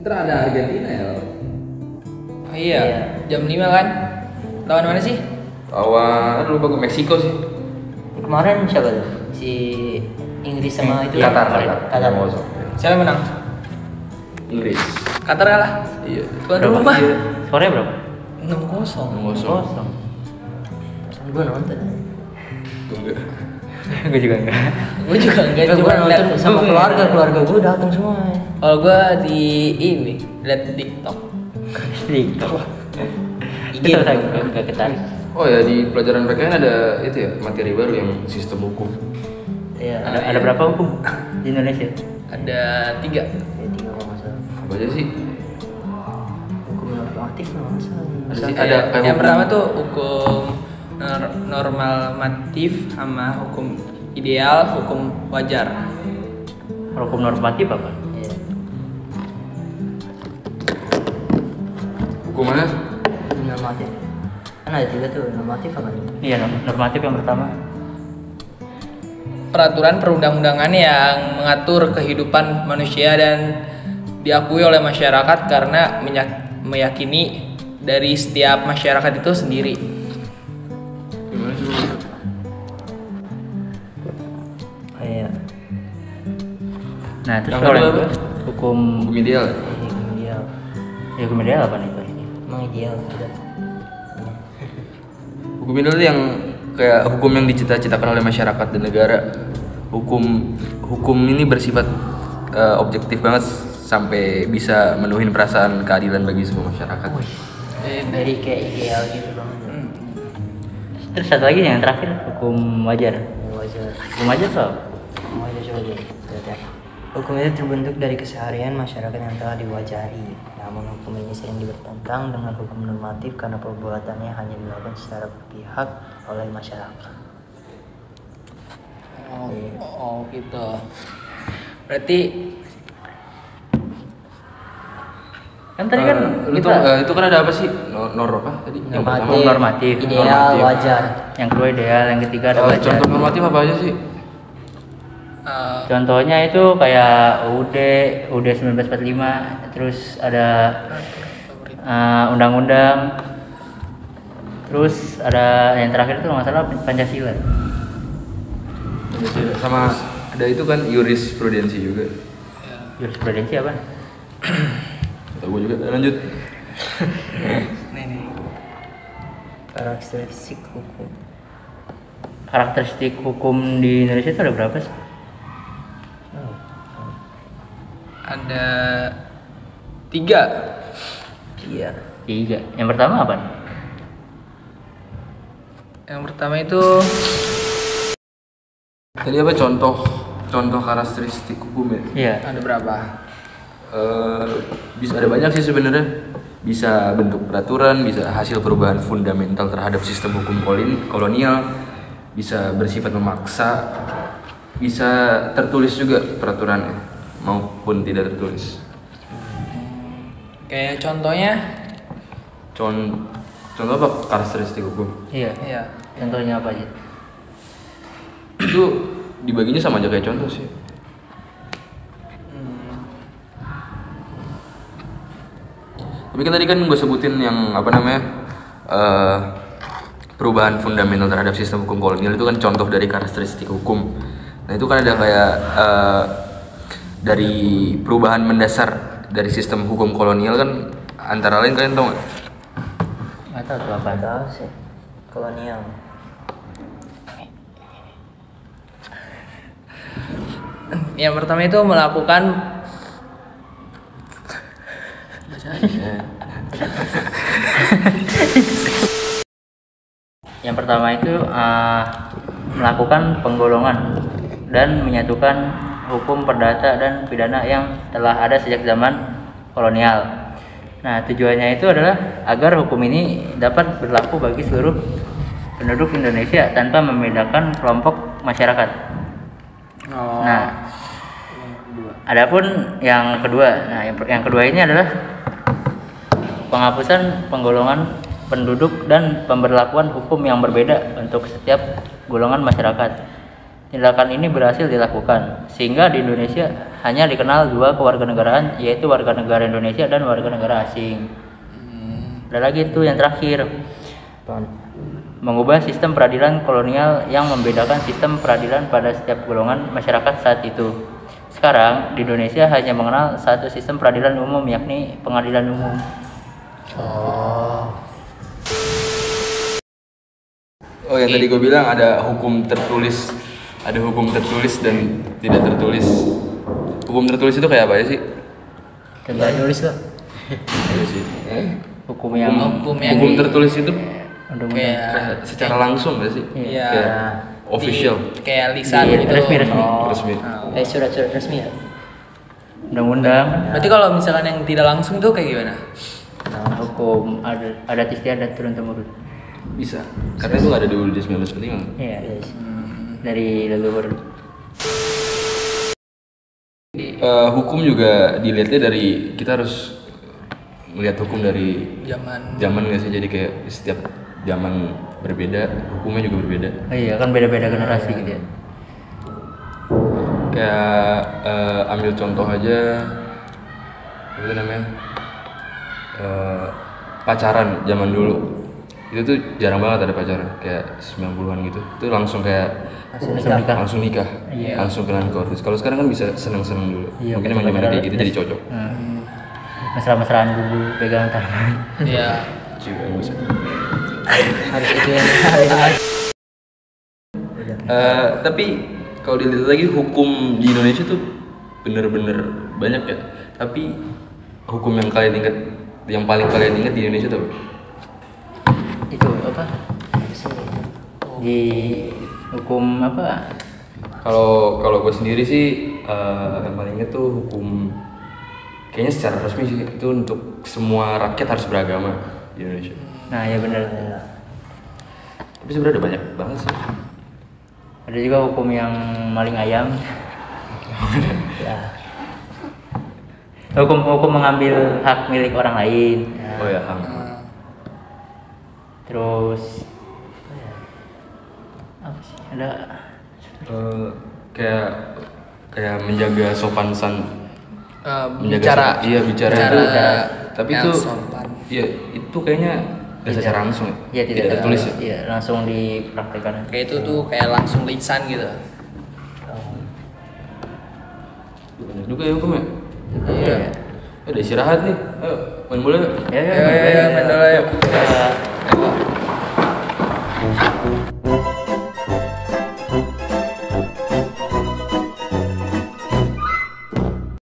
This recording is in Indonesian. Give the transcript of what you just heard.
Terus ada Argentina ya. Oh iya, jam 5 kan? Lawan mana sih? Lawan lupa ke Meksiko sih. Kemarin siapa tuh? Si Inggris sama itu Qatar. Siapa yang menang? Inggris. Qatar kalah. Iya. Tuan rumah. Sore berapa? 6-0. 0-0. Gue nonton. Enggak. Gue juga enggak. Gue juga enggak, Gue cuma nonton lihat sama keluarga gue datang semua. Kalau gue di ini lihat di TikTok. TikTok. IG Gak ketarik. Oh ya, di pelajaran PKN ada itu ya, materi baru yang sistem hukum. Iya. Ada berapa hukum di Indonesia? Ada 3. Ya 3 kalau nggak salah. Apa aja sih? Hukum normatif kalau nggak salah. Ada kayak Yang hukum- pertama tuh hukum normatif sama hukum ideal, hukum wajar. Hukum normatif apa? Iya. hukum mana? Normatif. Kan ada 3 tuh, normatif apa nih? Iya, normatif yang pertama. Peraturan perundang-undangan yang mengatur kehidupan manusia dan diakui oleh masyarakat karena meyakini dari setiap masyarakat itu sendiri. Gimana sih? Oh, iya. Nah, terus Yang kalau kedua yang apa? hukum Hukum ideal. hukum ideal. Ya, hukum ideal apa nih? Emang ideal tidak? Hukum ideal itu yang kayak hukum yang dicita-citakan oleh masyarakat dan negara. Hukum ini bersifat objektif banget sampai bisa menuhin perasaan keadilan bagi semua masyarakat. Dari kayak ideal gitu banget. Terus satu lagi yang terakhir hukum wajar. Hukum wajar tuh? Hukum wajar coba deh. Hukum itu terbentuk dari keseharian masyarakat yang telah diwajari. Namun hukum ini sering bertentangan dengan hukum normatif karena perbuatannya hanya dilakukan secara berpihak oleh masyarakat. Oh gitu. Berarti Kan tadi kan itu kan ada apa sih? Nor apa tadi? Yang pertama normatif, ideal, normatif. wajar. Yang kedua ideal, yang ketiga ada wajar. Contoh normatif apa aja sih? Contohnya itu kayak UUD 1945, terus ada undang-undang, terus ada yang terakhir itu masalah Pancasila. Sama ada itu kan jurisprudensi juga. Jurisprudensi apa? Tahu gue juga. Lanjut. nih. Karakteristik hukum. Karakteristik hukum di Indonesia itu ada berapa sih? Ada 3. Iya. 3. Yang pertama apa? Yang pertama itu Tadi apa contoh karakteristik hukum ya? Iya. ada berapa? Bisa ada banyak sih sebenarnya. Bisa bentuk peraturan, bisa hasil perubahan fundamental terhadap sistem hukum kolonial, bisa bersifat memaksa, bisa tertulis juga peraturannya maupun tidak tertulis. Kayak contohnya? Contoh apa karakteristik hukum? Iya. Iya. Contohnya apa aja? Itu dibaginya sama aja kayak contoh sih. Tapi kan tadi kan gue sebutin yang apa namanya perubahan fundamental terhadap sistem hukum kolonial itu kan contoh dari karakteristik hukum. Nah itu kan ada kayak dari perubahan mendasar dari sistem hukum kolonial kan antara lain kalian tahu nggak? Nggak tahu tuh apa? Tahu sih. Kolonial. Yang pertama itu melakukan Yang pertama itu melakukan penggolongan dan menyatukan hukum perdata dan pidana yang telah ada sejak zaman kolonial. Nah, tujuannya itu adalah agar hukum ini dapat berlaku bagi seluruh penduduk Indonesia tanpa membedakan kelompok masyarakat. Nah, adapun yang kedua, yang kedua ini adalah penghapusan penggolongan penduduk dan pemberlakuan hukum yang berbeda untuk setiap golongan masyarakat. Tindakan ini berhasil dilakukan sehingga di Indonesia hanya dikenal dua kewarganegaraan, yaitu warga negara Indonesia dan warga negara asing. Ada lagi tuh yang terakhir, mengubah sistem peradilan kolonial yang membedakan sistem peradilan pada setiap golongan masyarakat saat itu. Sekarang di Indonesia hanya mengenal satu sistem peradilan umum, yakni pengadilan umum. Oh, yang tadi gue bilang ada hukum tertulis dan tidak tertulis. Hukum tertulis itu kayak apa ya sih? Tidak nulis lah. Iya sih. Hukum yang Hukum tertulis itu undang-undang. kayak secara langsung nggak sih? Iya. Kayak official, kayak lisan Iya, gitu. resmi. resmi. Surat-surat resmi ya. Undang-undang. Berarti kalau misalkan yang tidak langsung tuh kayak gimana? Hukum adat istiadat turun temurun. Bisa. Karena itu nggak ada di UUD 1945. Iya. Dari leluhur. Hukum juga dilihatnya dari, kita harus melihat hukum dari zaman nggak sih, jadi kayak setiap zaman berbeda, hukumnya juga berbeda. Iya, kan beda-beda generasi gitu ya. Kayak ambil contoh aja, apa itu namanya, pacaran zaman dulu itu tuh jarang banget ada pacaran, kayak 90-an gitu, itu langsung kayak langsung nikah, langsung kenalan ke ortus. Kalau sekarang kan bisa seneng-seneng dulu, Iya, mungkin emang zaman kayak gitu jadi cocok. Mesra-mesraan dulu, pegangan tangan. Iya. Cium emosi. Harus itu yang harus. Tapi kalau dilihat lagi hukum di Indonesia tuh bener-bener banyak ya. Tapi hukum yang paling kalian ingat di Indonesia tuh apa? Itu apa? Di hukum apa? Kalau gue sendiri sih yang paling ingat tuh hukum, kayaknya secara resmi sih itu untuk semua rakyat harus beragama di Indonesia. Nah, ya benar. Tapi sebenarnya ada banyak banget sih. Ada juga hukum yang maling ayam. Ya. Hukum mengambil hak milik orang lain. Oh ya, HAM. Terus apa sih? Ada Kayak menjaga sopan Bicara bicara itu, tapi yang itu sopan. iya itu kayaknya nggak secara langsung ya tidak tertulis ya. Iya, langsung dipraktekkan. Kayak itu tuh kayak langsung lisan gitu. Banyak juga ya hukum ya. Iya. Udah istirahat nih, ayo main bola yuk. Ya, Ya, main bola yuk. Ya.